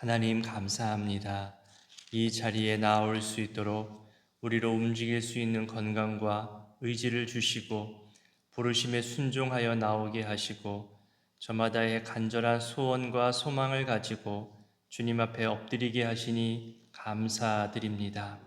하나님 감사합니다. 이 자리에 나올 수 있도록 우리로 움직일 수 있는 건강과 의지를 주시고 부르심에 순종하여 나오게 하시고 저마다의 간절한 소원과 소망을 가지고 주님 앞에 엎드리게 하시니 감사드립니다.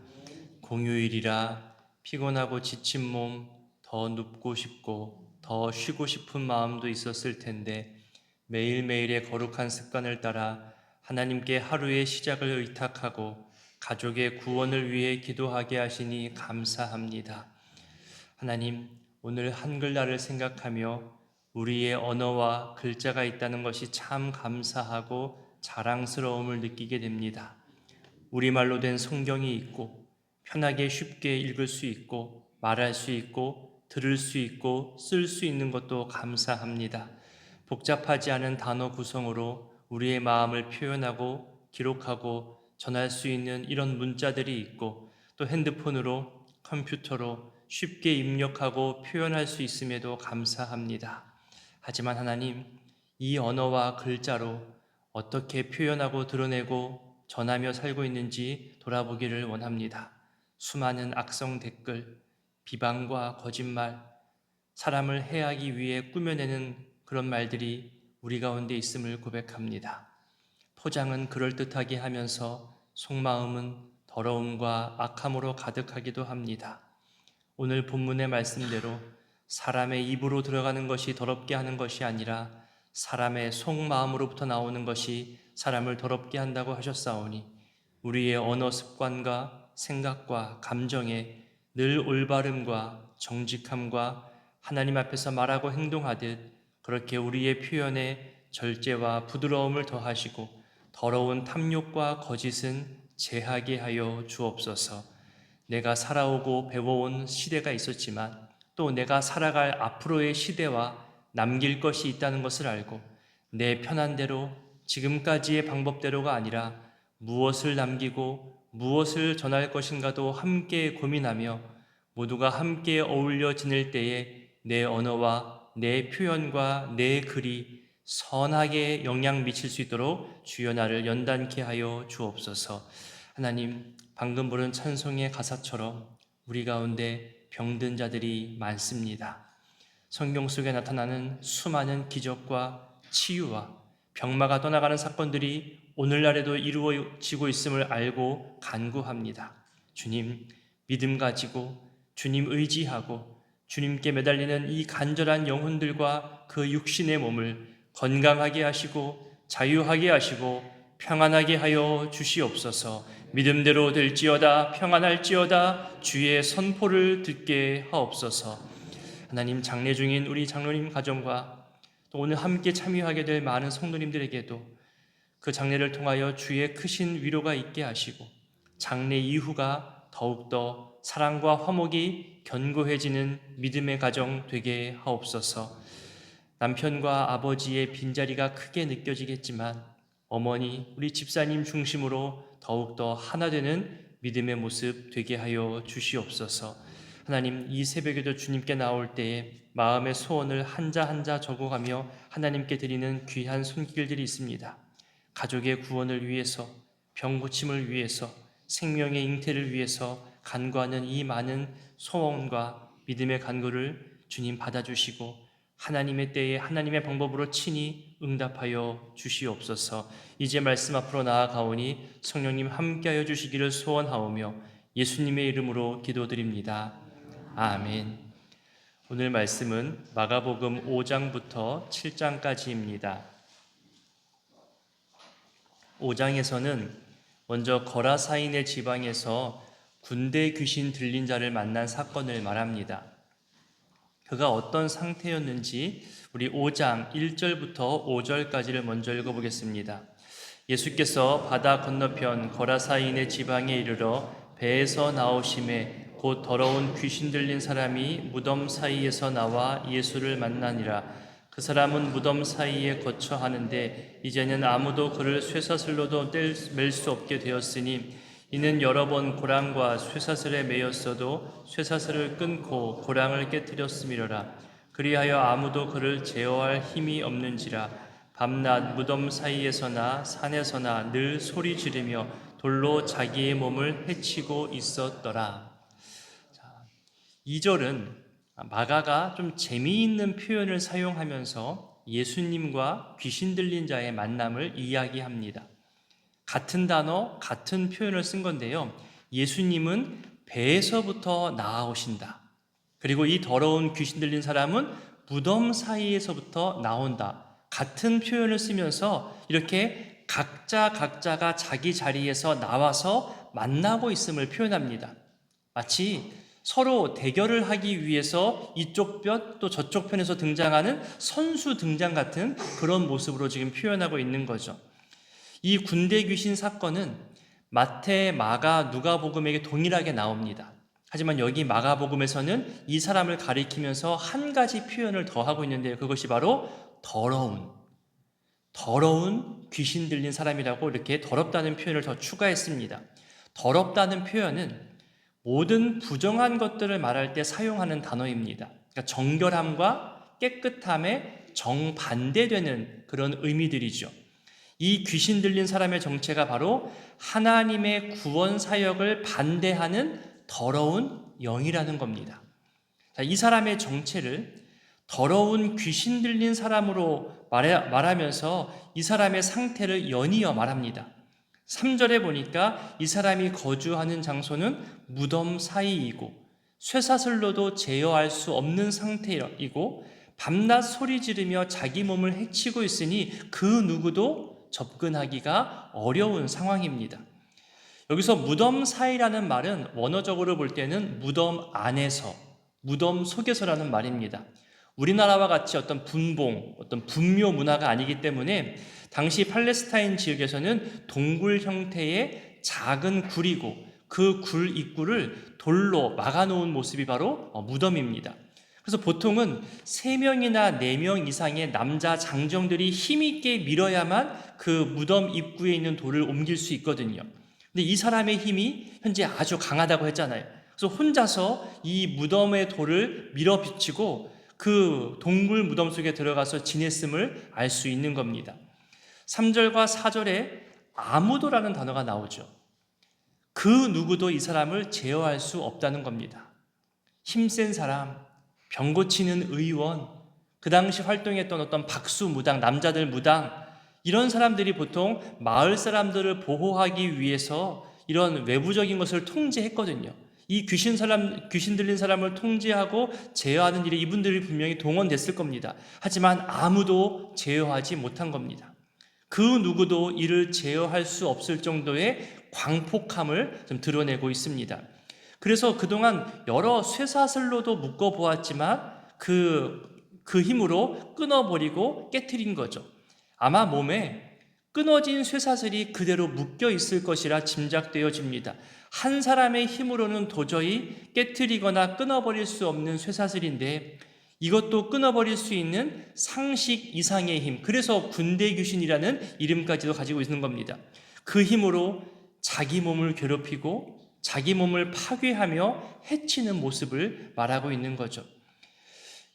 공휴일이라 피곤하고 지친 몸, 더 눕고 싶고 더 쉬고 싶은 마음도 있었을 텐데 매일매일의 거룩한 습관을 따라 하나님께 하루의 시작을 의탁하고 가족의 구원을 위해 기도하게 하시니 감사합니다. 하나님, 오늘 한글날을 생각하며 우리의 언어와 글자가 있다는 것이 참 감사하고 자랑스러움을 느끼게 됩니다. 우리말로 된 성경이 있고 편하게 쉽게 읽을 수 있고 말할 수 있고 들을 수 있고 쓸 수 있는 것도 감사합니다. 복잡하지 않은 단어 구성으로 우리의 마음을 표현하고 기록하고 전할 수 있는 이런 문자들이 있고 또 핸드폰으로 컴퓨터로 쉽게 입력하고 표현할 수 있음에도 감사합니다. 하지만 하나님, 이 언어와 글자로 어떻게 표현하고 드러내고 전하며 살고 있는지 돌아보기를 원합니다. 수많은 악성 댓글, 비방과 거짓말, 사람을 해하기 위해 꾸며내는 그런 말들이 우리 가운데 있음을 고백합니다. 포장은 그럴듯하게 하면서 속마음은 더러움과 악함으로 가득하기도 합니다. 오늘 본문의 말씀대로 사람의 입으로 들어가는 것이 더럽게 하는 것이 아니라 사람의 속마음으로부터 나오는 것이 사람을 더럽게 한다고 하셨사오니 우리의 언어 습관과 생각과 감정에 늘 올바름과 정직함과 하나님 앞에서 말하고 행동하듯 그렇게 우리의 표현에 절제와 부드러움을 더하시고 더러운 탐욕과 거짓은 제하게 하여 주옵소서. 내가 살아오고 배워온 시대가 있었지만 또 내가 살아갈 앞으로의 시대와 남길 것이 있다는 것을 알고 내 편한 대로 지금까지의 방법대로가 아니라 무엇을 남기고 무엇을 전할 것인가도 함께 고민하며 모두가 함께 어울려 지낼 때에 내 언어와 내 표현과 내 글이 선하게 영향 미칠 수 있도록 주여 나를 연단케 하여 주옵소서. 하나님, 방금 부른 찬송의 가사처럼 우리 가운데 병든 자들이 많습니다. 성경 속에 나타나는 수많은 기적과 치유와 병마가 떠나가는 사건들이 오늘날에도 이루어지고 있음을 알고 간구합니다. 주님, 믿음 가지고 주님 의지하고 주님께 매달리는 이 간절한 영혼들과 그 육신의 몸을 건강하게 하시고 자유하게 하시고 평안하게 하여 주시옵소서. 믿음대로 될지어다 평안할지어다 주의 선포를 듣게 하옵소서. 하나님, 장례 중인 우리 장로님 가정과 또 오늘 함께 참여하게 될 많은 성도님들에게도 그 장례를 통하여 주의 크신 위로가 있게 하시고 장례 이후가 더욱더 사랑과 화목이 견고해지는 믿음의 가정 되게 하옵소서. 남편과 아버지의 빈자리가 크게 느껴지겠지만 어머니, 우리 집사님 중심으로 더욱더 하나 되는 믿음의 모습 되게 하여 주시옵소서. 하나님, 이 새벽에도 주님께 나올 때에 마음의 소원을 한자 한자 적어가며 하나님께 드리는 귀한 손길들이 있습니다. 가족의 구원을 위해서, 병 고침을 위해서, 생명의 잉태를 위해서 간구하는 이 많은 소원과 믿음의 간구를 주님 받아주시고 하나님의 때에 하나님의 방법으로 친히 응답하여 주시옵소서. 이제 말씀 앞으로 나아가오니 성령님 함께하여 주시기를 소원하오며 예수님의 이름으로 기도드립니다. 아멘. 오늘 말씀은 마가복음 5장부터 7장까지입니다. 5장에서는 먼저 거라사인의 지방에서 군대 귀신 들린 자를 만난 사건을 말합니다. 그가 어떤 상태였는지 우리 5장 1절부터 5절까지를 먼저 읽어보겠습니다. 예수께서 바다 건너편 거라사인의 지방에 이르러 배에서 나오심에 곧 더러운 귀신 들린 사람이 무덤 사이에서 나와 예수를 만나니라. 그 사람은 무덤 사이에 거처 하는데 이제는 아무도 그를 쇠사슬로도 맬 수 없게 되었으니 이는 여러 번 고랑과 쇠사슬에 매였어도 쇠사슬을 끊고 고랑을 깨뜨렸음이로라. 그리하여 아무도 그를 제어할 힘이 없는지라. 밤낮 무덤 사이에서나 산에서나 늘 소리 지르며 돌로 자기의 몸을 해치고 있었더라. 2절은 마가가 좀 재미있는 표현을 사용하면서 예수님과 귀신 들린 자의 만남을 이야기합니다. 같은 단어, 같은 표현을 쓴 건데요. 예수님은 배에서부터 나아오신다. 그리고 이 더러운 귀신 들린 사람은 무덤 사이에서부터 나온다. 같은 표현을 쓰면서 이렇게 각자가 자기 자리에서 나와서 만나고 있음을 표현합니다. 마치 서로 대결을 하기 위해서 이쪽 편 또 저쪽 편에서 등장하는 선수 등장 같은 그런 모습으로 지금 표현하고 있는 거죠. 이 군대 귀신 사건은 마태, 마가, 누가복음에게 동일하게 나옵니다. 하지만 여기 마가복음에서는 이 사람을 가리키면서 한 가지 표현을 더 하고 있는데요. 그것이 바로 더러운 귀신 들린 사람이라고 이렇게 더럽다는 표현을 더 추가했습니다. 더럽다는 표현은 모든 부정한 것들을 말할 때 사용하는 단어입니다. 그러니까 정결함과 깨끗함에 정반대되는 그런 의미들이죠. 이 귀신 들린 사람의 정체가 바로 하나님의 구원 사역을 반대하는 더러운 영이라는 겁니다. 자, 이 사람의 정체를 더러운 귀신 들린 사람으로 말하면서 이 사람의 상태를 연이어 말합니다. 3절에 보니까 이 사람이 거주하는 장소는 무덤 사이이고 쇠사슬로도 제어할 수 없는 상태이고 밤낮 소리 지르며 자기 몸을 해치고 있으니 그 누구도 접근하기가 어려운 상황입니다. 여기서 무덤 사이라는 말은 원어적으로 볼 때는 무덤 안에서, 무덤 속에서라는 말입니다. 우리나라와 같이 어떤 분봉, 어떤 분묘 문화가 아니기 때문에 당시 팔레스타인 지역에서는 동굴 형태의 작은 굴이고 그 굴 입구를 돌로 막아놓은 모습이 바로 무덤입니다. 그래서 보통은 3명이나 4명 이상의 남자 장정들이 힘있게 밀어야만 그 무덤 입구에 있는 돌을 옮길 수 있거든요. 근데 이 사람의 힘이 현재 아주 강하다고 했잖아요. 그래서 혼자서 이 무덤의 돌을 밀어붙이고 그 동굴 무덤 속에 들어가서 지냈음을 알 수 있는 겁니다. 3절과 4절에 아무도라는 단어가 나오죠. 그 누구도 이 사람을 제어할 수 없다는 겁니다. 힘센 사람, 병 고치는 의원, 그 당시 활동했던 어떤 박수 무당, 남자들 무당, 이런 사람들이 보통 마을 사람들을 보호하기 위해서 이런 외부적인 것을 통제했거든요. 이 귀신 들린 사람을 통제하고 제어하는 일에 이분들이 분명히 동원됐을 겁니다. 하지만 아무도 제어하지 못한 겁니다. 그 누구도 이를 제어할 수 없을 정도의 광폭함을 좀 드러내고 있습니다. 그래서 그동안 여러 쇠사슬로도 묶어보았지만 그 힘으로 끊어버리고 깨트린 거죠. 아마 몸에 끊어진 쇠사슬이 그대로 묶여 있을 것이라 짐작되어집니다. 한 사람의 힘으로는 도저히 깨트리거나 끊어버릴 수 없는 쇠사슬인데 이것도 끊어버릴 수 있는 상식 이상의 힘, 그래서 군대 귀신이라는 이름까지도 가지고 있는 겁니다. 그 힘으로 자기 몸을 괴롭히고 자기 몸을 파괴하며 해치는 모습을 말하고 있는 거죠.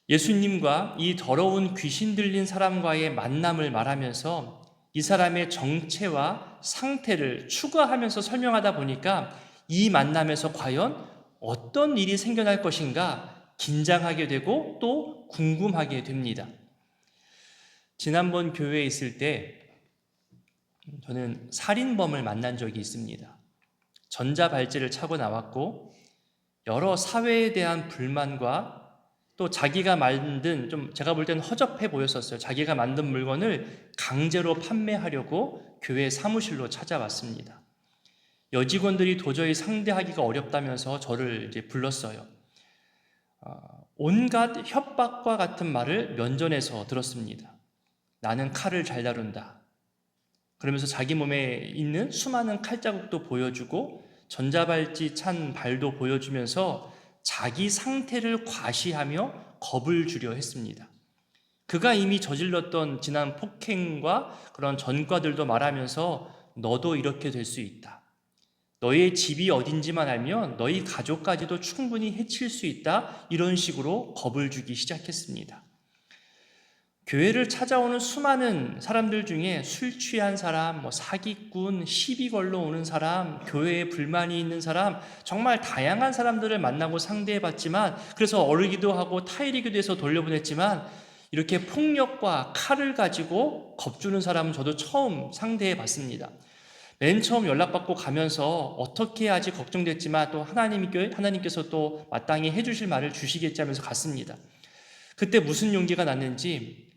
예수님과 이 더러운 귀신 들린 사람과의 만남을 말하면서 이 사람의 정체와 상태를 추가하면서 설명하다 보니까 이 만남에서 과연 어떤 일이 생겨날 것인가 긴장하게 되고 또 궁금하게 됩니다. 지난번 교회에 있을 때 저는 살인범을 만난 적이 있습니다. 전자발찌를 차고 나왔고 여러 사회에 대한 불만과 또 자기가 만든, 좀 제가 볼 때는 허접해 보였었어요. 자기가 만든 물건을 강제로 판매하려고 교회 사무실로 찾아왔습니다. 여직원들이 도저히 상대하기가 어렵다면서 저를 이제 불렀어요. 온갖 협박과 같은 말을 면전에서 들었습니다. 나는 칼을 잘 다룬다. 그러면서 자기 몸에 있는 수많은 칼자국도 보여주고 전자발찌 찬 발도 보여주면서 자기 상태를 과시하며 겁을 주려 했습니다. 그가 이미 저질렀던 지난 폭행과 그런 전과들도 말하면서 너도 이렇게 될 수 있다. 너의 집이 어딘지만 알면 너희 가족까지도 충분히 해칠 수 있다. 이런 식으로 겁을 주기 시작했습니다. 교회를 찾아오는 수많은 사람들 중에 술 취한 사람, 사기꾼, 시비 걸러 오는 사람, 교회에 불만이 있는 사람, 정말 다양한 사람들을 만나고 상대해봤지만, 그래서 어르기도 하고 타이르기도 해서 돌려보냈지만, 이렇게 폭력과 칼을 가지고 겁주는 사람은 저도 처음 상대해봤습니다. 맨 처음 연락받고 가면서 어떻게 해야지 걱정됐지만 또 하나님께서 또 마땅히 해주실 말을 주시겠지 하면서 갔습니다. 그때 무슨 용기가 났는지,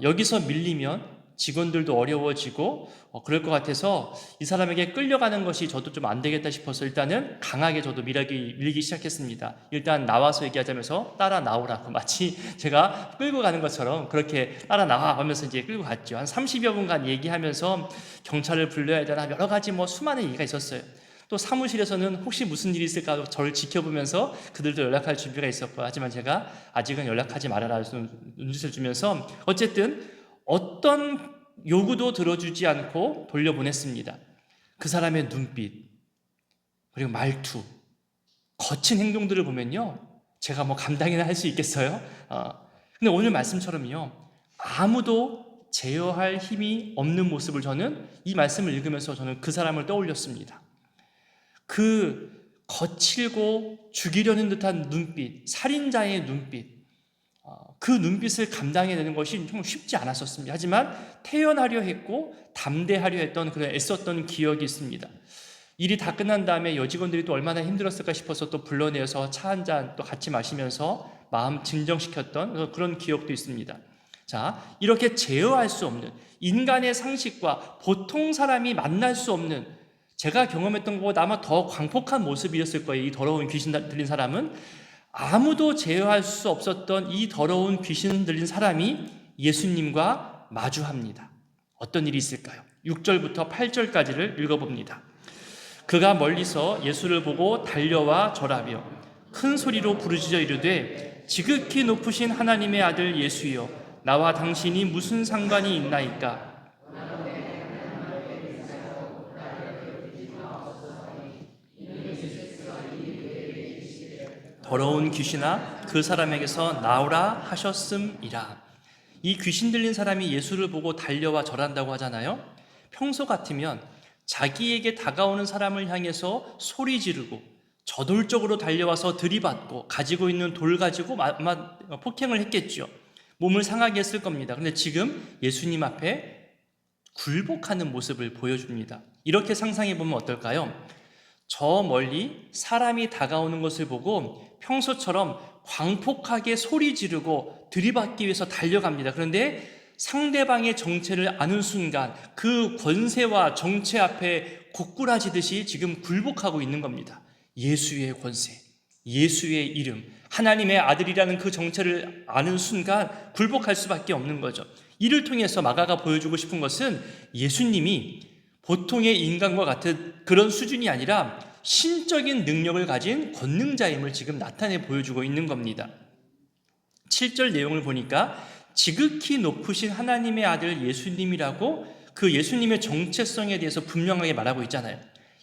여기서 밀리면 직원들도 어려워지고 그럴 것 같아서 이 사람에게 끌려가는 것이 저도 좀 안 되겠다 싶어서 일단은 강하게 저도 밀기 시작했습니다. 일단 나와서 얘기하자면서 따라 나오라고, 마치 제가 끌고 가는 것처럼 그렇게 따라 나와 하면서 이제 끌고 갔죠. 한 30여 분간 얘기하면서 경찰을 불러야 되나 여러 가지 수많은 얘기가 있었어요. 또 사무실에서는 혹시 무슨 일이 있을까 저를 지켜보면서 그들도 연락할 준비가 있었고, 하지만 제가 아직은 연락하지 말아라 눈짓을 주면서 어쨌든 어떤 요구도 들어주지 않고 돌려보냈습니다. 그 사람의 눈빛, 그리고 말투, 거친 행동들을 보면요, 제가 감당이나 할 수 있겠어요? 근데 오늘 말씀처럼요, 아무도 제어할 힘이 없는 모습을 저는 이 말씀을 읽으면서 저는 그 사람을 떠올렸습니다. 그 거칠고 죽이려는 듯한 눈빛, 살인자의 눈빛, 그 눈빛을 감당해내는 것이 정말 쉽지 않았었습니다. 하지만 태연하려 했고 담대하려 했던 그런 애썼던 기억이 있습니다. 일이 다 끝난 다음에 여직원들이 또 얼마나 힘들었을까 싶어서 또 불러내서 차 한 잔 또 같이 마시면서 마음 진정시켰던 그런 기억도 있습니다. 자, 이렇게 제어할 수 없는 인간의 상식과 보통 사람이 만날 수 없는, 제가 경험했던 것보다 아마 더 광폭한 모습이었을 거예요. 이 더러운 귀신 들린 사람은 아무도 제어할 수 없었던 이 더러운 귀신 들린 사람이 예수님과 마주합니다. 어떤 일이 있을까요? 6절부터 8절까지를 읽어봅니다. 그가 멀리서 예수를 보고 달려와 절하며 큰 소리로 부르짖어 이르되 지극히 높으신 하나님의 아들 예수여, 나와 당신이 무슨 상관이 있나이까? 더러운 귀신아, 그 사람에게서 나오라 하셨음이라. 이 귀신 들린 사람이 예수를 보고 달려와 절한다고 하잖아요. 평소 같으면 자기에게 다가오는 사람을 향해서 소리 지르고 저돌적으로 달려와서 들이받고 가지고 있는 돌 가지고 아마 폭행을 했겠죠. 몸을 상하게 했을 겁니다. 그런데 지금 예수님 앞에 굴복하는 모습을 보여줍니다. 이렇게 상상해 보면 어떨까요? 저 멀리 사람이 다가오는 것을 보고 평소처럼 광폭하게 소리 지르고 들이받기 위해서 달려갑니다. 그런데 상대방의 정체를 아는 순간 그 권세와 정체 앞에 고꾸라지듯이 지금 굴복하고 있는 겁니다. 예수의 권세, 예수의 이름, 하나님의 아들이라는 그 정체를 아는 순간 굴복할 수밖에 없는 거죠. 이를 통해서 마가가 보여주고 싶은 것은 예수님이 보통의 인간과 같은 그런 수준이 아니라 신적인 능력을 가진 권능자임을 지금 나타내 보여주고 있는 겁니다. 7절 내용을 보니까 지극히 높으신 하나님의 아들 예수님이라고 그 예수님의 정체성에 대해서 분명하게 말하고 있잖아요.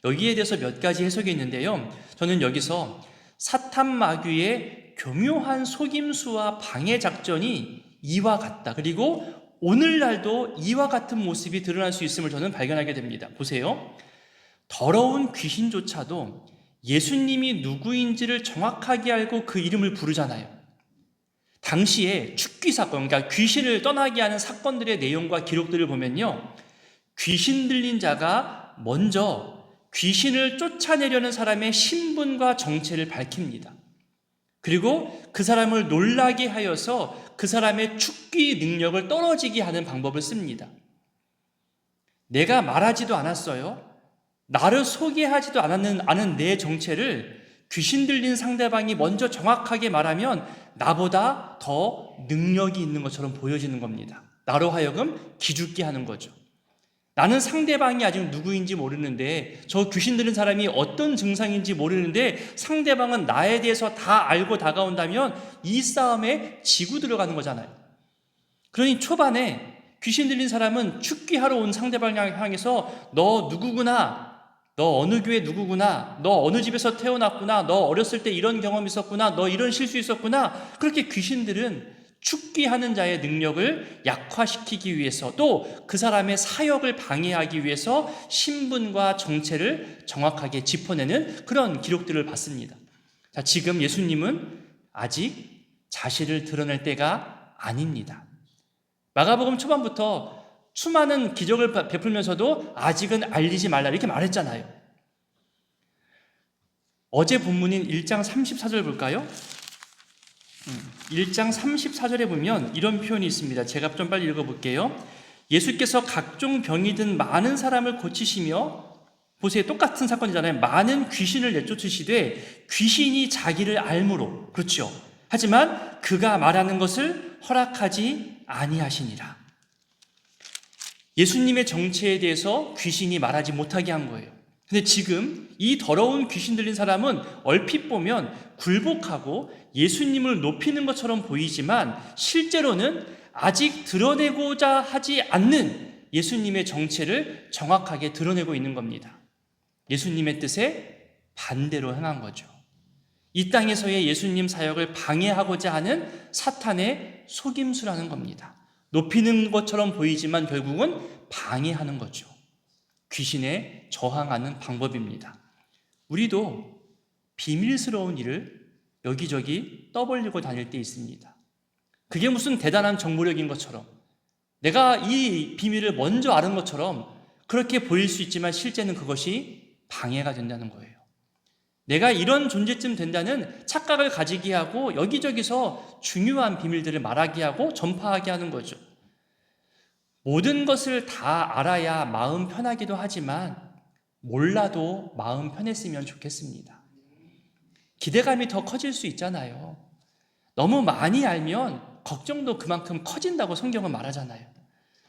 여기에 대해서 몇 가지 해석이 있는데요. 저는 여기서 사탄 마귀의 교묘한 속임수와 방해 작전이 이와 같다. 그리고 오늘날도 이와 같은 모습이 드러날 수 있음을 저는 발견하게 됩니다. 보세요. 더러운 귀신조차도 예수님이 누구인지를 정확하게 알고 그 이름을 부르잖아요. 당시에 축귀 사건, 그러니까 귀신을 떠나게 하는 사건들의 내용과 기록들을 보면요, 귀신 들린 자가 먼저 귀신을 쫓아내려는 사람의 신분과 정체를 밝힙니다. 그리고 그 사람을 놀라게 하여서 그 사람의 축귀 능력을 떨어지게 하는 방법을 씁니다. 내가 말하지도 않았어요. 나를 소개하지도 않은 내 정체를 귀신 들린 상대방이 먼저 정확하게 말하면 나보다 더 능력이 있는 것처럼 보여지는 겁니다. 나로 하여금 기죽게 하는 거죠. 나는 상대방이 아직 누구인지 모르는데, 저 귀신 들린 사람이 어떤 증상인지 모르는데 상대방은 나에 대해서 다 알고 다가온다면 이 싸움에 지고 들어가는 거잖아요. 그러니 초반에 귀신 들린 사람은 축귀하러 온 상대방을 향해서 너 누구구나, 너 어느 교회 누구구나, 너 어느 집에서 태어났구나, 너 어렸을 때 이런 경험이 있었구나, 너 이런 실수 있었구나, 그렇게 귀신들은 죽게 하는 자의 능력을 약화시키기 위해서, 또 그 사람의 사역을 방해하기 위해서 신분과 정체를 정확하게 짚어내는 그런 기록들을 봤습니다. 자, 지금 예수님은 아직 자신을 드러낼 때가 아닙니다. 마가복음 초반부터 수많은 기적을 베풀면서도 아직은 알리지 말라 이렇게 말했잖아요. 어제 본문인 1장 34절 볼까요? 1장 34절에 보면 이런 표현이 있습니다. 제가 좀 빨리 읽어볼게요. 예수께서 각종 병이 든 많은 사람을 고치시며, 보세요, 똑같은 사건이잖아요. 많은 귀신을 내쫓으시되 귀신이 자기를 알므로, 그렇죠. 하지만 그가 말하는 것을 허락하지 아니하시니라. 예수님의 정체에 대해서 귀신이 말하지 못하게 한 거예요. 근데 지금 이 더러운 귀신 들린 사람은 얼핏 보면 굴복하고 예수님을 높이는 것처럼 보이지만 실제로는 아직 드러내고자 하지 않는 예수님의 정체를 정확하게 드러내고 있는 겁니다. 예수님의 뜻에 반대로 행한 거죠. 이 땅에서의 예수님 사역을 방해하고자 하는 사탄의 속임수라는 겁니다. 높이는 것처럼 보이지만 결국은 방해하는 거죠. 귀신에 저항하는 방법입니다. 우리도 비밀스러운 일을 여기저기 떠벌리고 다닐 때 있습니다. 그게 무슨 대단한 정보력인 것처럼, 내가 이 비밀을 먼저 아는 것처럼 그렇게 보일 수 있지만 실제는 그것이 방해가 된다는 거예요. 내가 이런 존재쯤 된다는 착각을 가지게 하고 여기저기서 중요한 비밀들을 말하게 하고 전파하게 하는 거죠. 모든 것을 다 알아야 마음 편하기도 하지만 몰라도 마음 편했으면 좋겠습니다. 기대감이 더 커질 수 있잖아요. 너무 많이 알면 걱정도 그만큼 커진다고 성경은 말하잖아요.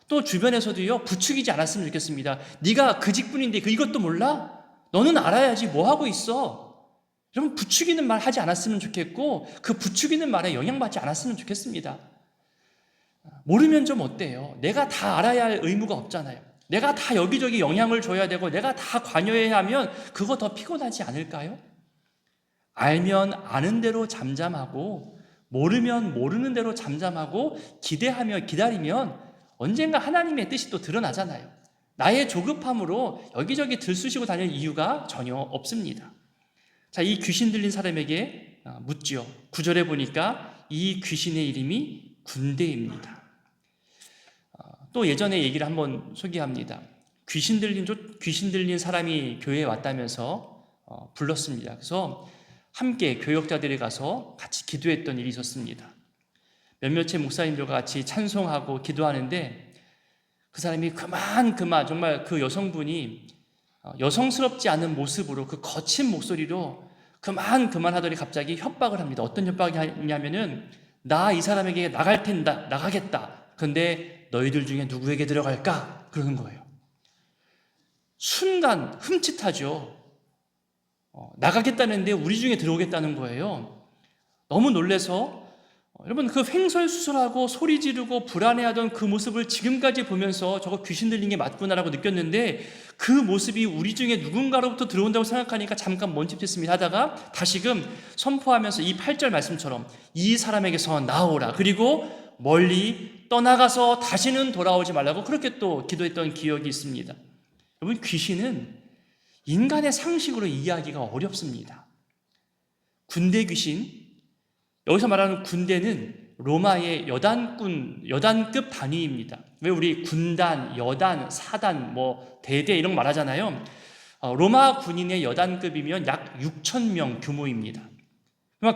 또 주변에서도요, 부추기지 않았으면 좋겠습니다. 네가 그 직분인데 이것도 몰라? 너는 알아야지, 뭐 하고 있어? 여러분, 부추기는 말 하지 않았으면 좋겠고 그 부추기는 말에 영향받지 않았으면 좋겠습니다. 모르면 좀 어때요? 내가 다 알아야 할 의무가 없잖아요. 내가 다 여기저기 영향을 줘야 되고 내가 다 관여해야 하면 그거 더 피곤하지 않을까요? 알면 아는 대로 잠잠하고 모르면 모르는 대로 잠잠하고 기대하며 기다리면 언젠가 하나님의 뜻이 또 드러나잖아요. 나의 조급함으로 여기저기 들쑤시고 다닐 이유가 전혀 없습니다. 자, 이 귀신 들린 사람에게 묻죠. 9절에 보니까 이 귀신의 이름이 군대입니다. 또 예전에 얘기를 한번 소개합니다. 귀신 들린 사람이 교회에 왔다면서 불렀습니다. 그래서 함께 교역자들이 가서 같이 기도했던 일이 있었습니다. 몇몇의 목사님들과 같이 찬송하고 기도하는데 그 사람이 그만 정말 그 여성분이 여성스럽지 않은 모습으로 그 거친 목소리로 그만 하더니 갑자기 협박을 합니다. 어떤 협박이 하냐면은 나 이 사람에게 나갈 텐다, 나가겠다. 그런데 너희들 중에 누구에게 들어갈까? 그러는 거예요. 순간 흠칫하죠. 나가겠다는데 우리 중에 들어오겠다는 거예요. 너무 놀라서 여러분, 그 횡설수설하고 소리 지르고 불안해하던 그 모습을 지금까지 보면서 저거 귀신 들린 게 맞구나라고 느꼈는데 그 모습이 우리 중에 누군가로부터 들어온다고 생각하니까 잠깐 멈칫했습니다. 하다가 다시금 선포하면서 이 8절 말씀처럼 이 사람에게서 나오라, 그리고 멀리 떠나가서 다시는 돌아오지 말라고 그렇게 또 기도했던 기억이 있습니다. 여러분, 귀신은 인간의 상식으로 이해하기가 어렵습니다. 군대 귀신, 여기서 말하는 군대는 로마의 여단급 단위입니다. 왜 우리 군단, 여단, 사단, 대대 이런 거 말하잖아요. 로마 군인의 여단급이면 약 6,000명 규모입니다.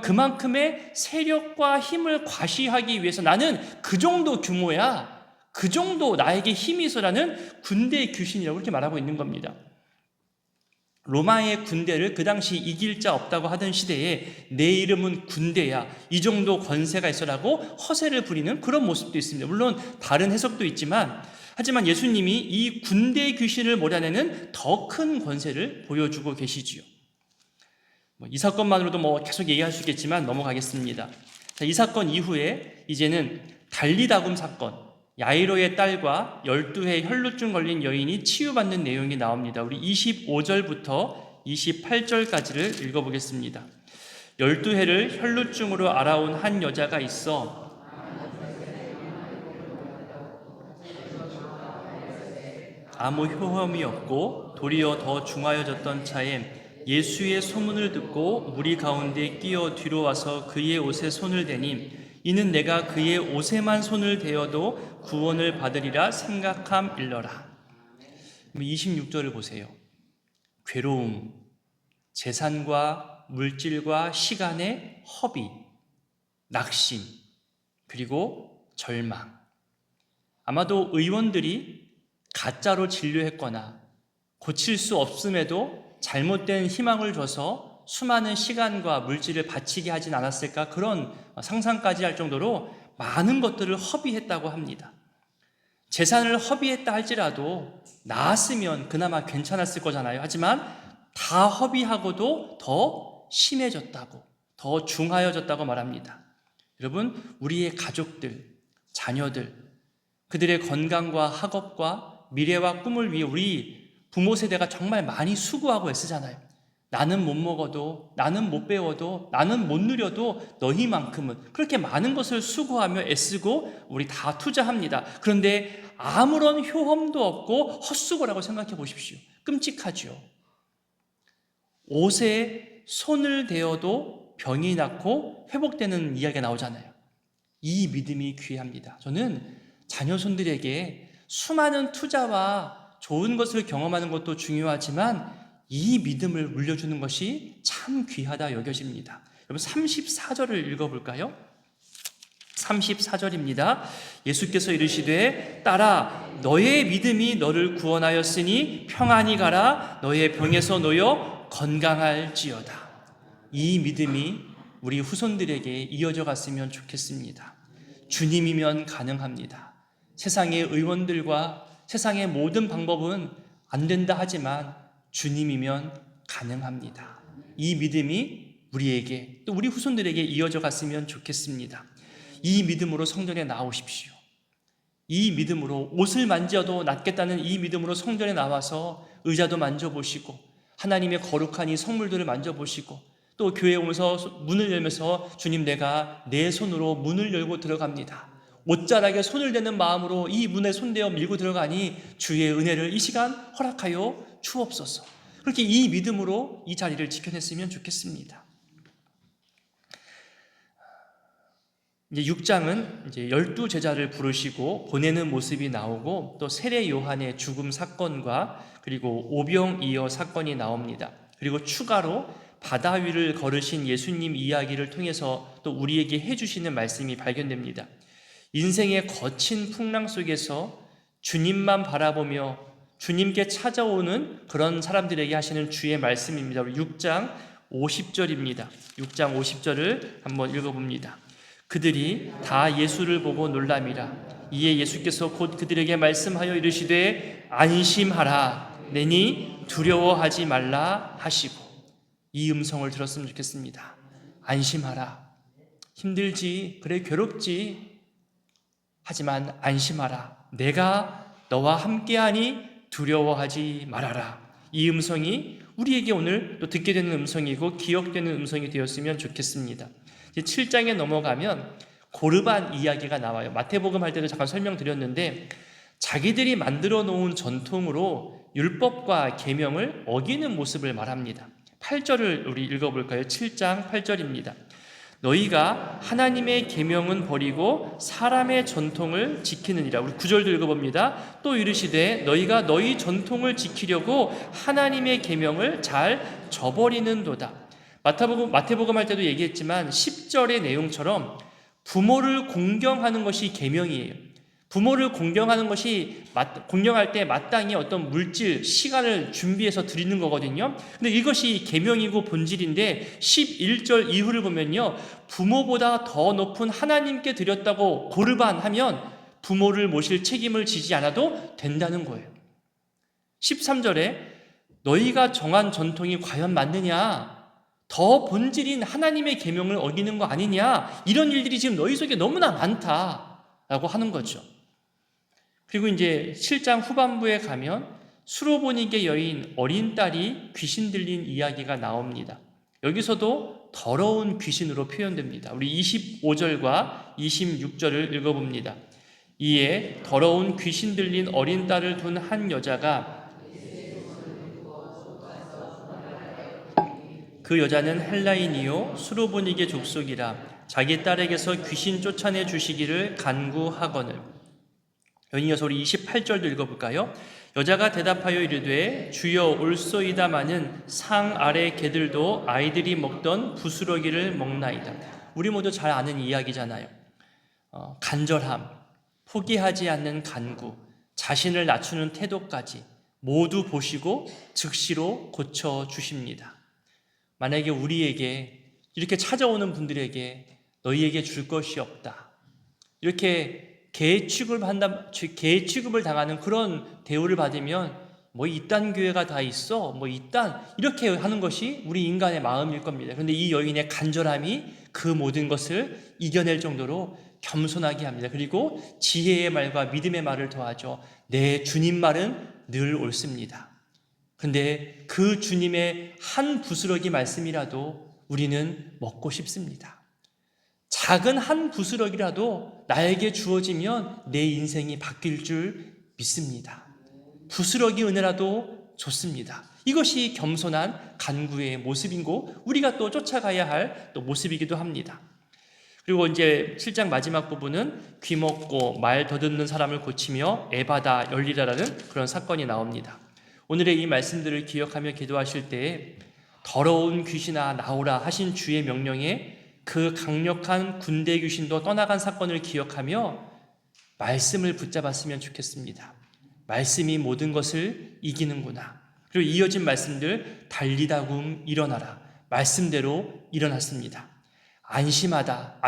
그만큼의 세력과 힘을 과시하기 위해서 나는 그 정도 규모야, 그 정도 나에게 힘이 있어라는 군대의 귀신이라고 이렇게 말하고 있는 겁니다. 로마의 군대를 그 당시 이길 자 없다고 하던 시대에 내 이름은 군대야, 이 정도 권세가 있어라고 허세를 부리는 그런 모습도 있습니다. 물론 다른 해석도 있지만, 하지만 예수님이 이 군대 귀신을 몰아내는 더 큰 권세를 보여주고 계시지요. 이 사건만으로도 계속 얘기할 수 있겠지만 넘어가겠습니다. 자, 이 사건 이후에 이제는 달리다굼 사건, 야이로의 딸과 12해 혈루증 걸린 여인이 치유받는 내용이 나옵니다. 우리 25절부터 28절까지를 읽어보겠습니다. 12해를 혈루증으로 알아온 한 여자가 있어 아무 효험이 없고 도리어 더 중하여졌던 차에 예수의 소문을 듣고 무리 가운데 끼어 뒤로 와서 그의 옷에 손을 대니 이는 내가 그의 옷에만 손을 대어도 구원을 받으리라 생각함일러라. 26절을 보세요. 괴로움, 재산과 물질과 시간의 허비, 낙심, 그리고 절망. 아마도 의원들이 가짜로 진료했거나 고칠 수 없음에도 잘못된 희망을 줘서 수많은 시간과 물질을 바치게 하진 않았을까, 그런 상상까지 할 정도로 많은 것들을 허비했다고 합니다. 재산을 허비했다 할지라도 나았으면 그나마 괜찮았을 거잖아요. 하지만 다 허비하고도 더 심해졌다고, 더 중하여졌다고 말합니다. 여러분, 우리의 가족들, 자녀들, 그들의 건강과 학업과 미래와 꿈을 위해 우리 부모 세대가 정말 많이 수고하고 애쓰잖아요. 나는 못 먹어도, 나는 못 배워도, 나는 못 누려도 너희만큼은, 그렇게 많은 것을 수고하며 애쓰고 우리 다 투자합니다. 그런데 아무런 효험도 없고 헛수고라고 생각해 보십시오. 끔찍하죠. 옷에 손을 대어도 병이 낫고 회복되는 이야기가 나오잖아요. 이 믿음이 귀합니다. 저는 자녀 손들에게 수많은 투자와 좋은 것을 경험하는 것도 중요하지만 이 믿음을 물려주는 것이 참 귀하다 여겨집니다. 여러분 34절을 읽어볼까요? 34절입니다. 예수께서 이르시되 딸아 너의 믿음이 너를 구원하였으니 평안히 가라. 너의 병에서 놓여 건강할지어다. 이 믿음이 우리 후손들에게 이어져 갔으면 좋겠습니다. 주님이면 가능합니다. 세상의 의원들과 세상의 모든 방법은 안 된다 하지만 주님이면 가능합니다. 이 믿음이 우리에게 또 우리 후손들에게 이어져 갔으면 좋겠습니다. 이 믿음으로 성전에 나오십시오. 이 믿음으로 옷을 만져도 낫겠다는 이 믿음으로 성전에 나와서 의자도 만져보시고 하나님의 거룩한 이 성물들을 만져보시고 또 교회에 오면서 문을 열면서 주님 내가 내 손으로 문을 열고 들어갑니다. 옷자락에 손을 대는 마음으로 이 문에 손대어 밀고 들어가니 주의 은혜를 이 시간 허락하여 주옵소서. 그렇게 이 믿음으로 이 자리를 지켜냈으면 좋겠습니다. 이제 6장은 이제 12제자를 부르시고 보내는 모습이 나오고 또 세례 요한의 죽음 사건과 그리고 오병이어 사건이 나옵니다. 그리고 추가로 바다 위를 걸으신 예수님 이야기를 통해서 또 우리에게 해주시는 말씀이 발견됩니다. 인생의 거친 풍랑 속에서 주님만 바라보며 주님께 찾아오는 그런 사람들에게 하시는 주의 말씀입니다. 6장 50절입니다. 6장 50절을 한번 읽어봅니다. 그들이 다 예수를 보고 놀람이라. 이에 예수께서 곧 그들에게 말씀하여 이르시되 안심하라. 내니 두려워하지 말라 하시고. 이 음성을 들었으면 좋겠습니다. 안심하라. 힘들지, 그래 괴롭지. 하지만 안심하라. 내가 너와 함께하니 두려워하지 말아라. 이 음성이 우리에게 오늘 또 듣게 되는 음성이고 기억되는 음성이 되었으면 좋겠습니다. 이제 7장에 넘어가면 고르반 이야기가 나와요. 마태복음 할 때도 잠깐 설명드렸는데 자기들이 만들어 놓은 전통으로 율법과 계명을 어기는 모습을 말합니다. 8절을 우리 읽어볼까요? 7장 8절입니다. 너희가 하나님의 계명은 버리고 사람의 전통을 지키느니라. 우리 9절도 읽어봅니다. 또 이르시되 너희가 너희 전통을 지키려고 하나님의 계명을 잘 저버리는도다. 마태복음 할 때도 얘기했지만 10절의 내용처럼 부모를 공경하는 것이 계명이에요. 부모를 공경하는 것이 공경할 때 마땅히 어떤 물질, 시간을 준비해서 드리는 거거든요. 근데 이것이 계명이고 본질인데 11절 이후를 보면요. 부모보다 더 높은 하나님께 드렸다고 고르반하면 부모를 모실 책임을 지지 않아도 된다는 거예요. 13절에 너희가 정한 전통이 과연 맞느냐? 더 본질인 하나님의 계명을 어기는 거 아니냐? 이런 일들이 지금 너희 속에 너무나 많다라고 하는 거죠. 그리고 이제 7장 후반부에 가면 수로보니게 여인 어린 딸이 귀신 들린 이야기가 나옵니다. 여기서도 더러운 귀신으로 표현됩니다. 우리 25절과 26절을 읽어봅니다. 이에 더러운 귀신 들린 어린 딸을 둔 한 여자가, 그 여자는 헬라인이요 수로보니게 족속이라, 자기 딸에게서 귀신 쫓아내 주시기를 간구하거늘. 이어서 우리 28절도 읽어볼까요? 여자가 대답하여 이르되 주여 올소이다마는 상 아래 개들도 아이들이 먹던 부스러기를 먹나이다. 우리 모두 잘 아는 이야기잖아요. 간절함, 포기하지 않는 간구, 자신을 낮추는 태도까지 모두 보시고 즉시로 고쳐주십니다. 만약에 우리에게 이렇게 찾아오는 분들에게 너희에게 줄 것이 없다, 이렇게 개 취급을 당하는 그런 대우를 받으면 뭐 이딴 교회가 다 있어, 뭐 이딴, 이렇게 하는 것이 우리 인간의 마음일 겁니다. 그런데 이 여인의 간절함이 그 모든 것을 이겨낼 정도로 겸손하게 합니다. 그리고 지혜의 말과 믿음의 말을 더하죠. 내 주님 말은 늘 옳습니다. 근데 그 주님의 한 부스러기 말씀이라도 우리는 먹고 싶습니다. 작은 한 부스러기라도 나에게 주어지면 내 인생이 바뀔 줄 믿습니다. 부스러기 은혜라도 좋습니다. 이것이 겸손한 간구의 모습이고 우리가 또 쫓아가야 할 또 모습이기도 합니다. 그리고 이제 7장 마지막 부분은 귀 먹고 말 더듬는 사람을 고치며 에바다 열리라라는 그런 사건이 나옵니다. 오늘의 이 말씀들을 기억하며 기도하실 때에 더러운 귀신아 나오라 하신 주의 명령에 그 강력한 군대 귀신도 떠나간 사건을 기억하며 말씀을 붙잡았으면 좋겠습니다. 말씀이 모든 것을 이기는구나. 그리고 이어진 말씀들, 달리다굼 일어나라. 말씀대로 일어났습니다. 안심해라.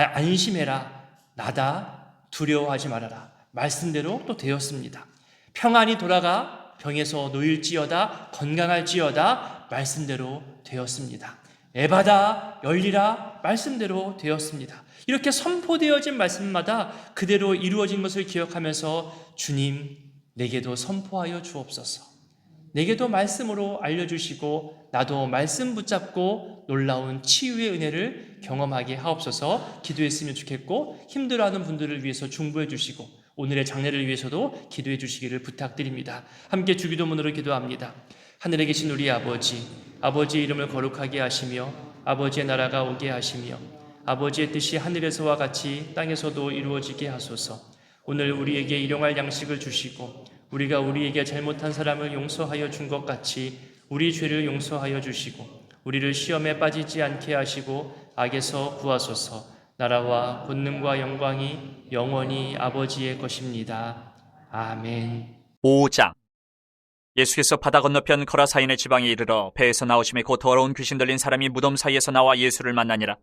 나다. 두려워하지 말아라. 말씀대로 또 되었습니다. 평안히 돌아가 병에서 놓일지어다, 건강할지어다, 말씀대로 되었습니다. 에바다 열리라, 말씀대로 되었습니다. 이렇게 선포되어진 말씀마다 그대로 이루어진 것을 기억하면서 주님, 내게도 선포하여 주옵소서. 내게도 말씀으로 알려주시고 나도 말씀 붙잡고 놀라운 치유의 은혜를 경험하게 하옵소서. 기도했으면 좋겠고, 힘들어하는 분들을 위해서 중보해 주시고 오늘의 장례를 위해서도 기도해 주시기를 부탁드립니다. 함께 주기도문으로 기도합니다. 하늘에 계신 우리 아버지, 아버지의 이름을 거룩하게 하시며 아버지의 나라가 오게 하시며 아버지의 뜻이 하늘에서와 같이 땅에서도 이루어지게 하소서. 오늘 우리에게 일용할 양식을 주시고 우리가 우리에게 잘못한 사람을 용서하여 준 것 같이 우리 죄를 용서하여 주시고 우리를 시험에 빠지지 않게 하시고 악에서 구하소서. 나라와 권능과 영광이 영원히 아버지의 것입니다. 아멘. 5장. 예수께서 바다 건너편 거라사인의 지방에 이르러 배에서 나오심에 곧 더러운 귀신 들린 사람이 무덤 사이에서 나와 예수를 만나니라.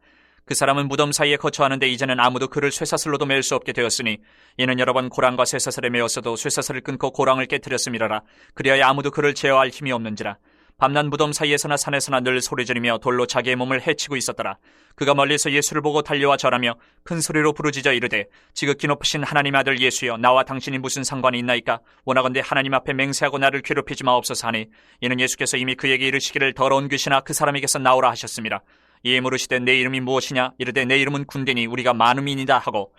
그 사람은 무덤 사이에 거처하는데 이제는 아무도 그를 쇠사슬로도 맬 수 없게 되었으니 이는 여러 번 고랑과 쇠사슬에 매었어도 쇠사슬을 끊고 고랑을 깨뜨렸음이라라. 그리하여 아무도 그를 제어할 힘이 없는지라. 밤낮 무덤 사이에서나 산에서나 늘 소리지르며 돌로 자기의 몸을 해치고 있었더라. 그가 멀리서 예수를 보고 달려와 절하며 큰 소리로 부르짖어 이르되 지극히 높으신 하나님 아들 예수여, 나와 당신이 무슨 상관이 있나이까? 원하건대 하나님 앞에 맹세하고 나를 괴롭히지 마옵소서 하니, 이는 예수께서 이미 그에게 이르시기를 더러운 귀신아 그 사람에게서 나오라 하셨습니다. 이에 물으시되 내 이름이 무엇이냐? 이르되 내 이름은 군대니 우리가 많음이니이다 하고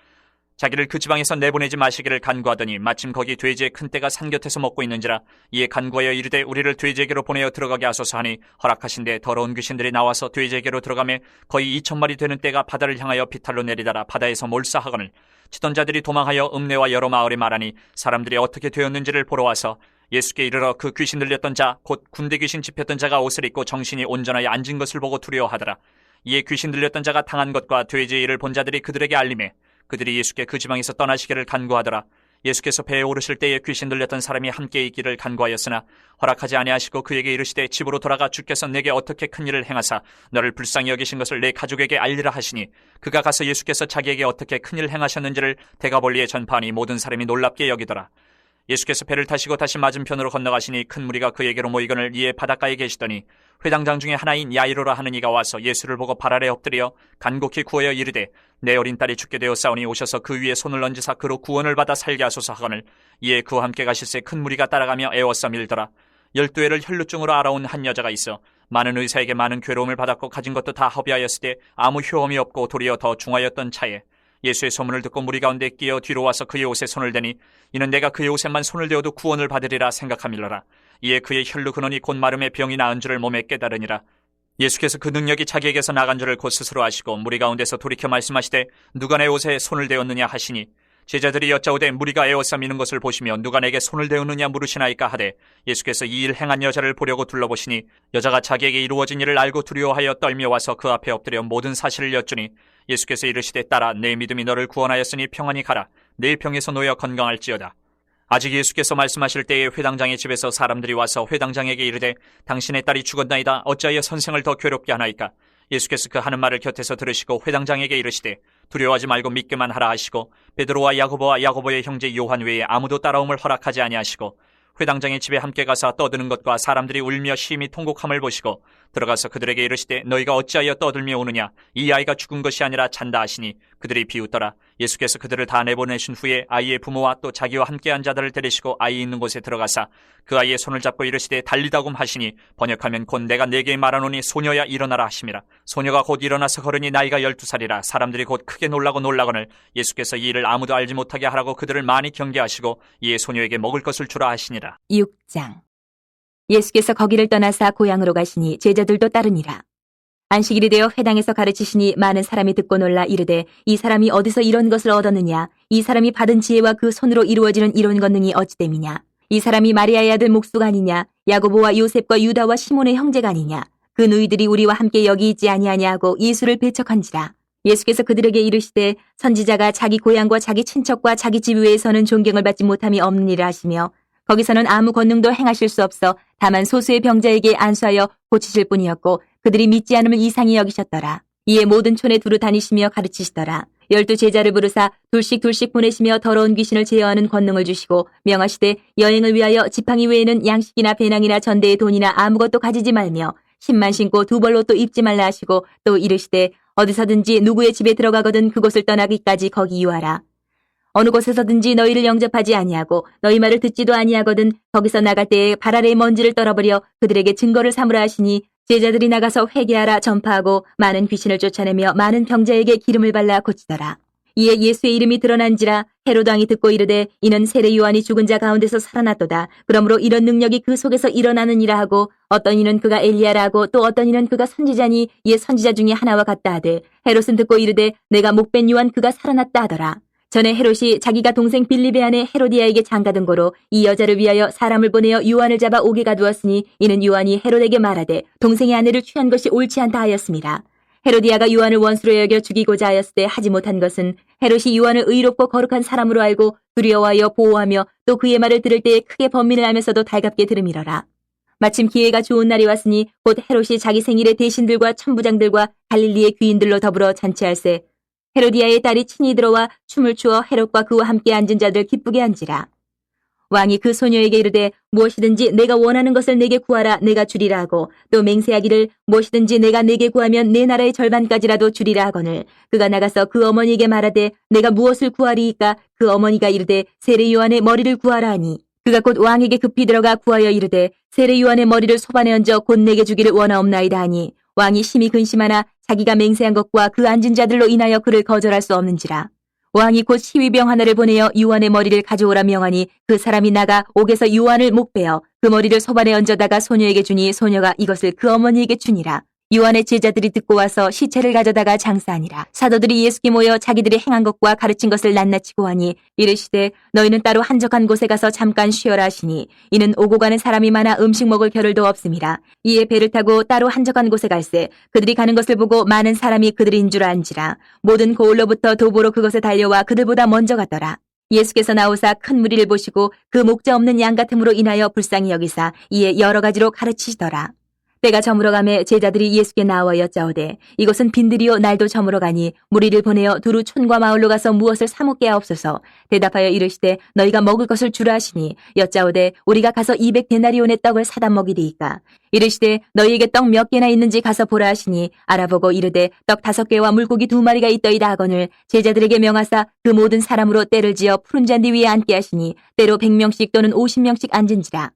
자기를 그 지방에서 내보내지 마시기를 간구하더니 마침 거기 돼지의 큰 떼가 산 곁에서 먹고 있는지라. 이에 간구하여 이르되 우리를 돼지에게로 보내어 들어가게 하소서 하니 허락하신데 더러운 귀신들이 나와서 돼지에게로 들어가매 거의 2,000마리 되는 떼가 바다를 향하여 비탈로 내리다라 바다에서 몰사하거늘 치던 자들이 도망하여 읍내와 여러 마을에 말하니 사람들이 어떻게 되었는지를 보러 와서 예수께 이르러 그 귀신 들렸던 자 곧 군대 귀신 집혔던 자가 옷을 입고 정신이 온전하여 앉은 것을 보고 두려워하더라. 이에 귀신 들렸던 자가 당한 것과 돼지의 일을 본 자들이 그들에게 알리매 그들이 예수께 그 지방에서 떠나시기를 간구하더라. 예수께서 배에 오르실 때에 귀신 들렸던 사람이 함께 있기를 간구하였으나 허락하지 아니하시고 그에게 이르시되 집으로 돌아가 주께서 내게 어떻게 큰 일을 행하사 너를 불쌍히 여기신 것을 내 가족에게 알리라 하시니 그가 가서 예수께서 자기에게 어떻게 큰 일을 행하셨는지를 대가벌리에 전파하니 모든 사람이 놀랍게 여기더라. 예수께서 배를 타시고 다시 맞은편으로 건너가시니 큰 무리가 그에게로 모이거늘 이에 바닷가에 계시더니 회당장 중에 하나인 야이로라 하는 이가 와서 예수를 보고 발 아래 엎드려 간곡히 구하여 이르되 내 어린 딸이 죽게 되었사오니 오셔서 그 위에 손을 얹으사 그로 구원을 받아 살게 하소서 하거늘 이에 그와 함께 가실새 큰 무리가 따라가며 애워싸 밀더라. 12회를 혈루증으로 알아온 한 여자가 있어 많은 의사에게 많은 괴로움을 받았고 가진 것도 다 허비하였을 때 아무 효험이 없고 도리어 더 중하였던 차에 예수의 소문을 듣고 무리 가운데 끼어 뒤로 와서 그의 옷에 손을 대니 이는 내가 그의 옷에만 손을 대어도 구원을 받으리라 생각함일러라. 이에 그의 혈루 근원이 곧 마름의 병이 나은 줄을 몸에 깨달으니라. 예수께서 그 능력이 자기에게서 나간 줄을 곧 스스로 아시고 무리 가운데서 돌이켜 말씀하시되 누가 내 옷에 손을 대었느냐 하시니 제자들이 여짜오되 무리가 에워싸미는 것을 보시며 누가 내게 손을 대었느냐 물으시나이까 하되 예수께서 이 일 행한 여자를 보려고 둘러보시니 여자가 자기에게 이루어진 일을 알고 두려워하여 떨며 와서 그 앞에 엎드려 모든 사실을 여쭈니 예수께서 이르시되 딸아 내 믿음이 너를 구원하였으니 평안히 가라 내 병에서 놓여 건강할지어다. 아직 예수께서 말씀하실 때에 회당장의 집에서 사람들이 와서 회당장에게 이르되 당신의 딸이 죽었나이다 어찌하여 선생을 더 괴롭게 하나이까. 예수께서 그 하는 말을 곁에서 들으시고 회당장에게 이르시되 두려워하지 말고 믿기만 하라 하시고 베드로와 야고보와 야고보의 형제 요한 외에 아무도 따라옴을 허락하지 아니하시고 회당장의 집에 함께 가서 떠드는 것과 사람들이 울며 심히 통곡함을 보시고 들어가서 그들에게 이르시되 너희가 어찌하여 떠들며 우느냐 이 아이가 죽은 것이 아니라 잔다 하시니 그들이 비웃더라. 예수께서 그들을 다 내보내신 후에 아이의 부모와 또 자기와 함께한 자들을 데리시고 아이 있는 곳에 들어가사 그 아이의 손을 잡고 이르시되 달리다굼 하시니 번역하면 곧 내가 네게 말하노니 소녀야 일어나라 하심이라. 소녀가 곧 일어나서 걸으니 나이가 12살이라 사람들이 곧 크게 놀라거늘 예수께서 이 일을 아무도 알지 못하게 하라고 그들을 많이 경계하시고 이에 소녀에게 먹을 것을 주라 하시니라. 6장. 예수께서 거기를 떠나사 고향으로 가시니 제자들도 따르니라. 안식일이 되어 회당에서 가르치시니 많은 사람이 듣고 놀라 이르되 이 사람이 어디서 이런 것을 얻었느냐 이 사람이 받은 지혜와 그 손으로 이루어지는 이런 권능이 어찌됨이냐 이 사람이 마리아의 아들 목수가 아니냐 야고보와 요셉과 유다와 시몬의 형제가 아니냐 그 누이들이 우리와 함께 여기 있지 아니하냐 하고 예수를 배척한지라. 예수께서 그들에게 이르시되 선지자가 자기 고향과 자기 친척과 자기 집 외에서는 존경을 받지 못함이 없는 일을 하시며 거기서는 아무 권능도 행하실 수 없어 다만 소수의 병자에게 안수하여 고치실 뿐이었고 그들이 믿지 않음을 이상히 여기셨더라. 이에 모든 촌에 두루 다니시며 가르치시더라. 12 제자를 부르사 둘씩 보내시며 더러운 귀신을 제어하는 권능을 주시고 명하시되 여행을 위하여 지팡이 외에는 양식이나 배낭이나 전대의 돈이나 아무것도 가지지 말며 신만 신고 2벌로 또 입지 말라 하시고 또 이르시되 어디서든지 누구의 집에 들어가거든 그곳을 떠나기까지 거기 유하라. 어느 곳에서든지 너희를 영접하지 아니하고 너희 말을 듣지도 아니하거든 거기서 나갈 때에 발 아래의 먼지를 떨어버려 그들에게 증거를 삼으라 하시니 제자들이 나가서 회개하라 전파하고 많은 귀신을 쫓아내며 많은 병자에게 기름을 발라 고치더라. 이에 예수의 이름이 드러난지라 헤로드 왕이 듣고 이르되 이는 세례 요한이 죽은 자 가운데서 살아났도다. 그러므로 이런 능력이 그 속에서 일어나느니라 하고 어떤 이는 그가 엘리야라 하고 또 어떤 이는 그가 선지자니 이에 선지자 중에 하나와 같다 하되 헤롯은 듣고 이르되 내가 목벤 요한 그가 살아났다 하더라. 전에 헤롯이 자기가 동생 빌립의 아내 헤로디아에게 장가든 고로 이 여자를 위하여 사람을 보내어 요한을 잡아 옥에 가두었으니 이는 요한이 헤롯에게 말하되 동생의 아내를 취한 것이 옳지 않다 하였습니다. 헤로디아가 요한을 원수로 여겨 죽이고자 하였을 때 하지 못한 것은 헤롯이 요한을 의롭고 거룩한 사람으로 알고 두려워하여 보호하며 또 그의 말을 들을 때에 크게 번민을 하면서도 달갑게 들음이러라. 마침 기회가 좋은 날이 왔으니 곧 헤롯이 자기 생일에 대신들과 천부장들과 갈릴리의 귀인들로 더불어 잔치할세 헤로디아의 딸이 친히 들어와 춤을 추어 헤롯과 그와 함께 앉은 자들 기쁘게 한지라. 왕이 그 소녀에게 이르되 무엇이든지 내가 원하는 것을 내게 구하라 내가 주리라 하고 또 맹세하기를 무엇이든지 내가 내게 구하면 내 나라의 절반까지라도 주리라 하거늘 그가 나가서 그 어머니에게 말하되 내가 무엇을 구하리이까 그 어머니가 이르되 세례 요한의 머리를 구하라 하니 그가 곧 왕에게 급히 들어가 구하여 이르되 세례 요한의 머리를 소반에 얹어 곧 내게 주기를 원하옵나이다 하니 왕이 심히 근심하나 자기가 맹세한 것과 그 앉은 자들로 인하여 그를 거절할 수 없는지라. 왕이 곧 시위병 하나를 보내어 요한의 머리를 가져오라 명하니 그 사람이 나가 옥에서 요한을 목베어 그 머리를 소반에 얹어다가 소녀에게 주니 소녀가 이것을 그 어머니에게 주니라. 요한의 제자들이 듣고 와서 시체를 가져다가 장사하니라. 사도들이 예수께 모여 자기들이 행한 것과 가르친 것을 낱낱이고 하니 이르시되 너희는 따로 한적한 곳에 가서 잠깐 쉬어라 하시니 이는 오고 가는 사람이 많아 음식 먹을 겨를도 없음이라. 이에 배를 타고 따로 한적한 곳에 갈새 그들이 가는 것을 보고 많은 사람이 그들인 줄 안지라. 모든 고을로부터 도보로 그것에 달려와 그들보다 먼저 갔더라. 예수께서 나오사 큰 무리를 보시고 그 목자 없는 양 같음으로 인하여 불쌍히 여기사 이에 여러 가지로 가르치시더라. 때가 저물어 가매 제자들이 예수께 나와 여짜오되 이것은 빈들이요 날도 저물어 가니 무리를 보내어 두루 촌과 마을로 가서 무엇을 사 먹게 하옵소서. 대답하여 이르시되 너희가 먹을 것을 주라 하시니 여짜오되 우리가 가서 200데나리온의 떡을 사다 먹이리이까. 이르시되 너희에게 떡 몇 개나 있는지 가서 보라 하시니 알아보고 이르되 떡 5개와 물고기 2마리가 있더이다 하거늘 제자들에게 명하사 그 모든 사람으로 때를 지어 푸른 잔디 위에 앉게 하시니 때로 100명씩 또는 50명씩 앉은지라.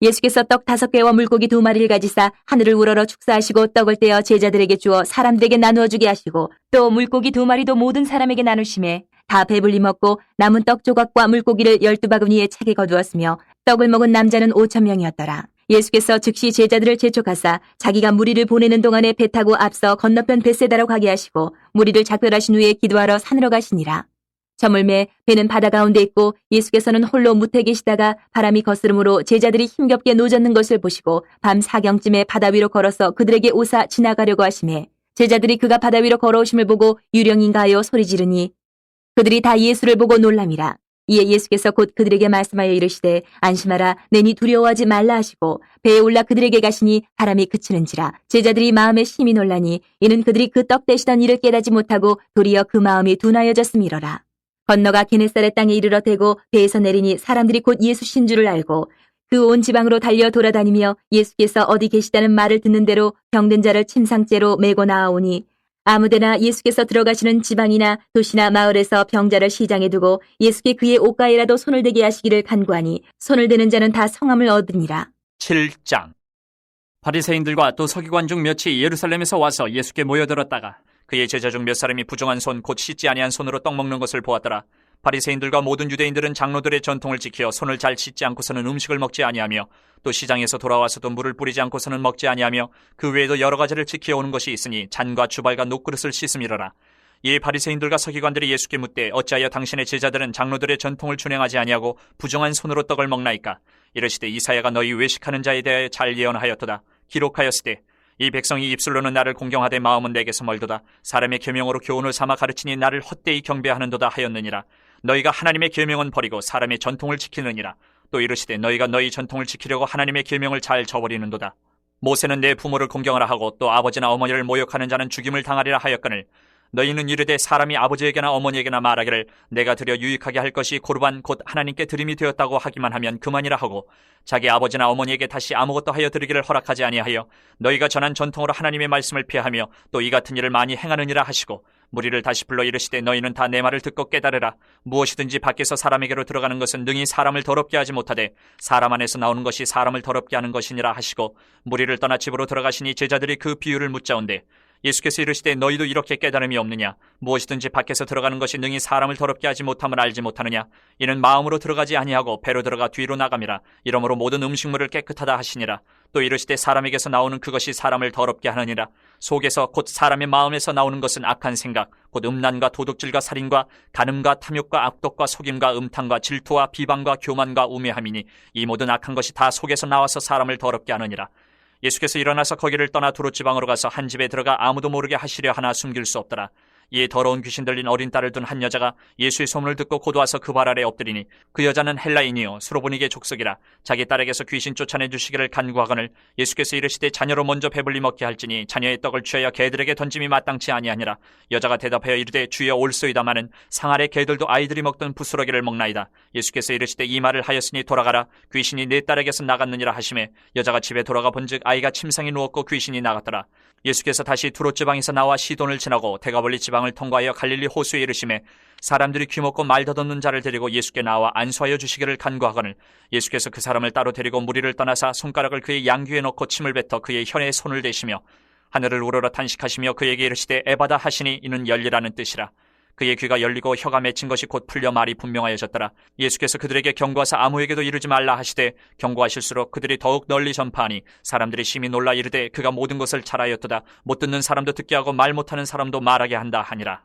예수께서 떡 5개와 물고기 2마리를 가지사 하늘을 우러러 축사하시고 떡을 떼어 제자들에게 주어 사람들에게 나누어 주게 하시고 또 물고기 2마리도 모든 사람에게 나누심에 다 배불리 먹고 남은 떡 조각과 물고기를 12바구니에 차게 거두었으며 떡을 먹은 남자는 5,000명이었더라. 예수께서 즉시 제자들을 재촉하사 자기가 무리를 보내는 동안에 배 타고 앞서 건너편 벳세다로 가게 하시고 무리를 작별하신 후에 기도하러 산으로 가시니라. 저물매 배는 바다 가운데 있고 예수께서는 홀로 무태 계시다가 바람이 거스름으로 제자들이 힘겹게 노젓는 것을 보시고 밤 4경쯤에 바다 위로 걸어서 그들에게 오사 지나가려고 하시매 제자들이 그가 바다 위로 걸어오심을 보고 유령인가 하여 소리 지르니 그들이 다 예수를 보고 놀람이라. 이에 예수께서 곧 그들에게 말씀하여 이르시되 안심하라 내니 두려워하지 말라 하시고 배에 올라 그들에게 가시니 바람이 그치는지라. 제자들이 마음에 심히 놀라니 이는 그들이 그 떡 떼시던 일을 깨닫지 못하고 도리어 그 마음이 둔하여졌음이로라. 건너가 게네사렛 땅에 이르러 대고 배에서 내리니 사람들이 곧 예수신 줄을 알고 그 온 지방으로 달려 돌아다니며 예수께서 어디 계시다는 말을 듣는 대로 병든 자를 침상째로 메고 나아오니 아무데나 예수께서 들어가시는 지방이나 도시나 마을에서 병자를 시장에 두고 예수께 그의 옷가에라도 손을 대게 하시기를 간구하니 손을 대는 자는 다 성함을 얻으니라. 7장. 바리새인들과 또 서기관 중 몇이 예루살렘에서 와서 예수께 모여들었다가 그의 제자 중 몇 사람이 부정한 손 곧 씻지 아니한 손으로 떡 먹는 것을 보았더라. 바리새인들과 모든 유대인들은 장로들의 전통을 지켜 손을 잘 씻지 않고서는 음식을 먹지 아니하며 또 시장에서 돌아와서도 물을 뿌리지 않고서는 먹지 아니하며 그 외에도 여러 가지를 지켜오는 것이 있으니 잔과 주발과 녹그릇을 씻음이로라. 이에 바리새인들과 서기관들이 예수께 묻되 어찌하여 당신의 제자들은 장로들의 전통을 준행하지 아니하고 부정한 손으로 떡을 먹나이까? 이르시되 이사야가 너희 외식하는 자에 대하여 잘 예언하였도다. 기록하였으되 이 백성이 입술로는 나를 공경하되 마음은 내게서 멀도다. 사람의 계명으로 교훈을 삼아 가르치니 나를 헛되이 경배하는도다 하였느니라. 너희가 하나님의 계명은 버리고 사람의 전통을 지키느니라. 또 이르시되 너희가 너희 전통을 지키려고 하나님의 계명을 잘 저버리는도다. 모세는 내 부모를 공경하라 하고 또 아버지나 어머니를 모욕하는 자는 죽임을 당하리라 하였거늘 너희는 이르되 사람이 아버지에게나 어머니에게나 말하기를 내가 드려 유익하게 할 것이 고르반 곧 하나님께 드림이 되었다고 하기만 하면 그만이라 하고 자기 아버지나 어머니에게 다시 아무것도 하여 드리기를 허락하지 아니하여 너희가 전한 전통으로 하나님의 말씀을 피하며 또 이 같은 일을 많이 행하느니라 하시고 무리를 다시 불러 이르시되 너희는 다 내 말을 듣고 깨달으라. 무엇이든지 밖에서 사람에게로 들어가는 것은 능히 사람을 더럽게 하지 못하되 사람 안에서 나오는 것이 사람을 더럽게 하는 것이니라 하시고 무리를 떠나 집으로 들어가시니 제자들이 그 비유를 묻자온대 예수께서 이르시되 너희도 이렇게 깨달음이 없느냐? 무엇이든지 밖에서 들어가는 것이 능히 사람을 더럽게 하지 못함을 알지 못하느냐? 이는 마음으로 들어가지 아니하고 배로 들어가 뒤로 나감이라. 이러므로 모든 음식물을 깨끗하다 하시니라. 또 이르시되 사람에게서 나오는 그것이 사람을 더럽게 하느니라. 속에서 곧 사람의 마음에서 나오는 것은 악한 생각, 곧 음란과 도둑질과 살인과 간음과 탐욕과 악독과 속임과 음탕과 질투와 비방과 교만과 우매함이니 이 모든 악한 것이 다 속에서 나와서 사람을 더럽게 하느니라. 예수께서 일어나서 거기를 떠나 두로 지방으로 가서 한 집에 들어가 아무도 모르게 하시려 하나 숨길 수 없더라. 이에 더러운 귀신 들린 어린 딸을 둔 한 여자가 예수의 소문을 듣고 곧 와서 그 발 아래 엎드리니 그 여자는 헬라인이요 수로보니게 족속이라. 자기 딸에게서 귀신 쫓아내 주시기를 간구하거늘 예수께서 이르시되 자녀로 먼저 배불리 먹게 할지니 자녀의 떡을 취하여 개들에게 던짐이 마땅치 아니하니라. 여자가 대답하여 이르되 주여 올소이다마는 상 아래 개들도 아이들이 먹던 부스러기를 먹나이다. 예수께서 이르시되 이 말을 하였으니 돌아가라. 귀신이 내 딸에게서 나갔느니라 하시매 여자가 집에 돌아가 본즉 아이가 침상에 누웠고 귀신이 나갔더라. 예수께서 다시 두로 지방에서 나와 시돈을 지나고 대가볼리 지방을 통과하여 갈릴리 호수에 이르시매 사람들이 귀먹고 말 더듬는 자를 데리고 예수께 나와 안수하여 주시기를 간구하거늘 예수께서 그 사람을 따로 데리고 무리를 떠나사 손가락을 그의 양귀에 넣고 침을 뱉어 그의 혀에 손을 대시며 하늘을 우러러 탄식하시며 그에게 이르시되 에바다 하시니 이는 열리라는 뜻이라. 그의 귀가 열리고 혀가 맺힌 것이 곧 풀려 말이 분명하여졌더라. 예수께서 그들에게 경고하사 아무에게도 이르지 말라 하시되 경고하실수록 그들이 더욱 널리 전파하니 사람들이 심히 놀라 이르되 그가 모든 것을 잘하였도다. 못 듣는 사람도 듣게 하고 말 못하는 사람도 말하게 한다 하니라.